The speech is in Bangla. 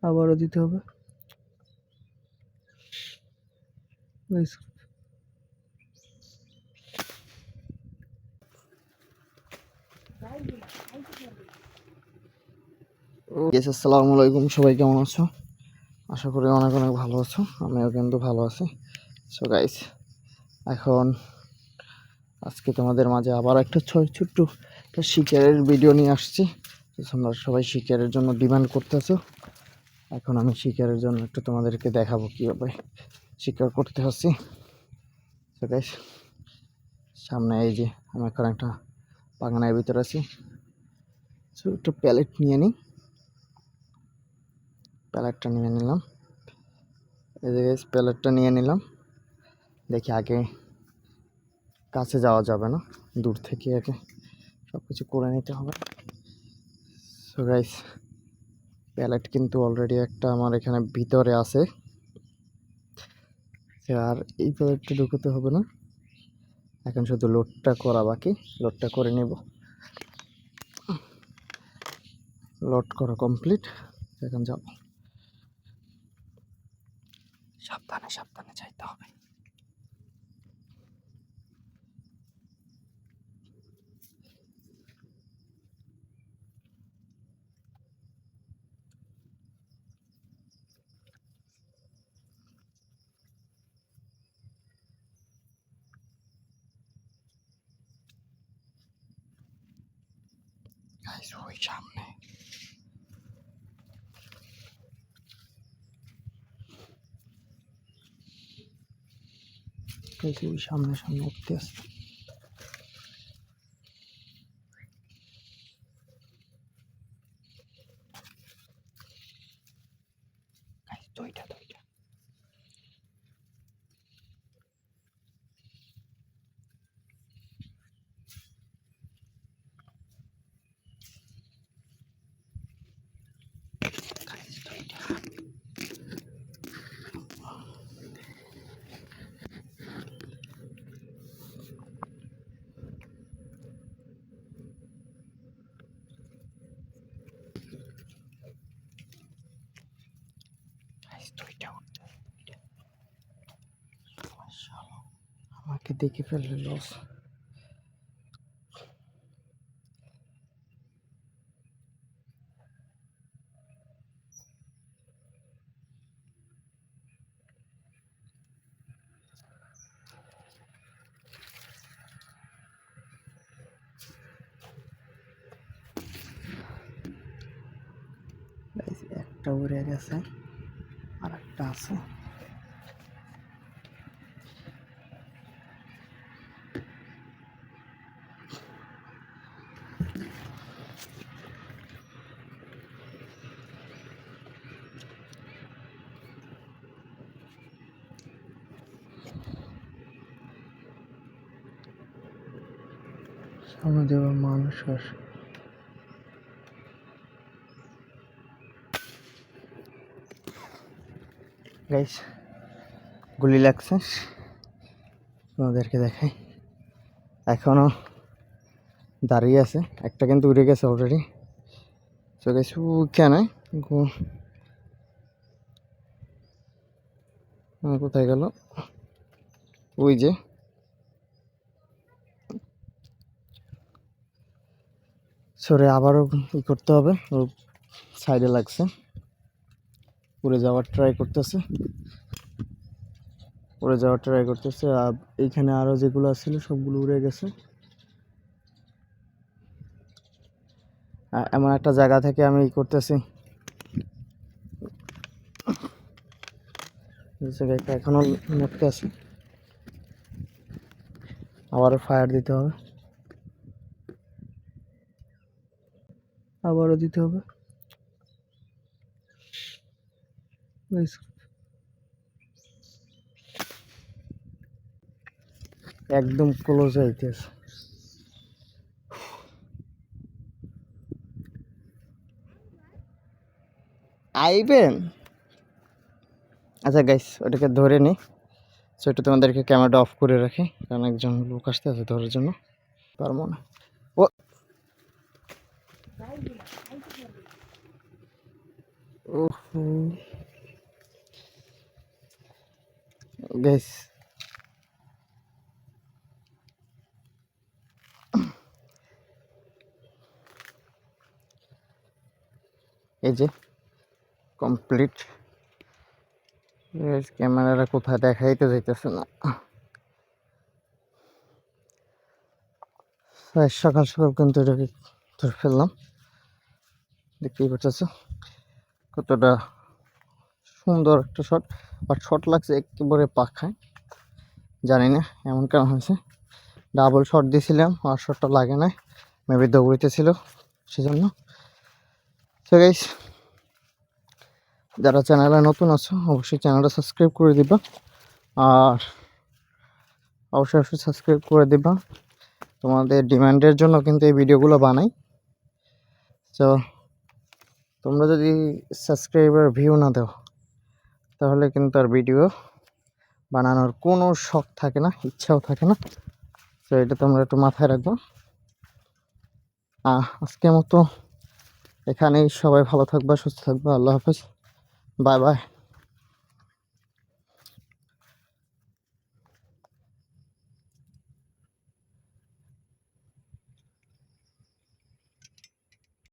আবারও দিতে হবে। আসসালামু আলাইকুম, সবাই কেমন আছো? আশা করি অনেক অনেক ভালো আছো। আমিও কিন্তু ভালো আছি। সো গাইস, এখন আজকে তোমাদের মাঝে আবার একটা ছোট্ট একটা শিকারের ভিডিও নিয়ে আসছি। তোমরা সবাই শিকারের জন্য ডিমান্ড করতেছো। এখন আমি শিকারের জন্য একটু তোমাদেরকে দেখাবো কীভাবে শিকার করতে হচ্ছে। সো গাইস, সামনে এই যে আমি এখন একটা বাগানের ভিতরে আছি। সো একটু প্যালেট নিয়ে নিই। প্যালেটটা নিয়ে নিলাম। এই যে গাইস, প্যালেটটা নিয়ে নিলাম। দেখি আগে কাছে যাওয়া যাবে না, দূর থেকে আগে সব কিছু করে নিতে হবে। সো গাইস, প্যালেট কিন্তু অলরেডি একটা আমার এখানে ভিতরে আছে। আর এই প্যালেটটা ঢুকতে হবে না, এখন শুধু লোডটা করা বাকি। লোডটা করে নেব। লোড করা কমপ্লিট। এখন যাব। সাবধানে সাবধানে যাইতে হবে। গাইস, ওই সামনে ওই সামনে সামনে উঠতে আসছে। দুইটা দুইটা দুইটা উঠতে। আমাকে দেখে ফেললে লস। একটা উড়ে গেছে, আর একটা আছে। সামনে দেওয়ার মানুষ আর গাইস, গুলি লাগছে। তোমাদেরকে দেখাই, এখনো দাঁড়িয়ে আছে। একটা কিন্তু উড়ে গেছে অলরেডি। তো গাইস, ওইখানে কোথায় গেল? ওই যে সরে আবারও ই করতে হবে। ও সাইডে লাগছে, উড়ে যাওয়ার ট্রাই করতেছে। আর এইখানে আরো যেগুলো ছিল সবগুলো উড়ে গেছে। এমন একটা জায়গা থেকে আমি ই করতেছি, এখনো নড়তে আছে। আবারও ফায়ার দিতে হবে, আবারও দিতে হবে। একদম ক্লোজ হইতেছে। আইবেন। আচ্ছা গাইস, ওটাকে ধরে নি। সেটা তোমাদেরকে ক্যামেরাটা অফ করে রাখি, কারণ একজন লোক আসতে আছে ধরার জন্য। পারবো না। ও গাইস এই যে কমপ্লিট। ক্যামেরাটা কোথায় দেখাইতে যাইতেছে না। সকাল সকাল কিন্তু এটাকে ধরে ফেললাম, দেখতেই পাচ্ছ কতটা সুন্দর একটা শট। বাট শট লাগছে একেবারে পাখায়, জানি না এমন কেন হয়েছে। ডাবল শট দিয়েছিলাম আর শটটা লাগে না, মেবি দৌড়িতে ছিল সেজন্য। তো গাইস যারা চ্যানেলে নতুন আছো অবশ্যই চ্যানেলটা সাবস্ক্রাইব করে দিবা, আর অবশ্যই সাবস্ক্রাইব করে দিবা। তোমাদের ডিমান্ডের জন্য কিন্তু এই ভিডিওগুলো বানাই। তো তোমরা যদি সাবস্ক্রাইবার ভিউ না দাও তাহলে কিন্তু আর ভিডিও বানানোর কোনো শখ থাকে না, ইচ্ছাও থাকে না। তো এটা তোমরা একটু মাথায় রাখবো। আজকের মতো এখানেই, সবাই ভালো থাকবা, সুস্থ থাকবা। আল্লাহ হাফেজ, বাই বাই।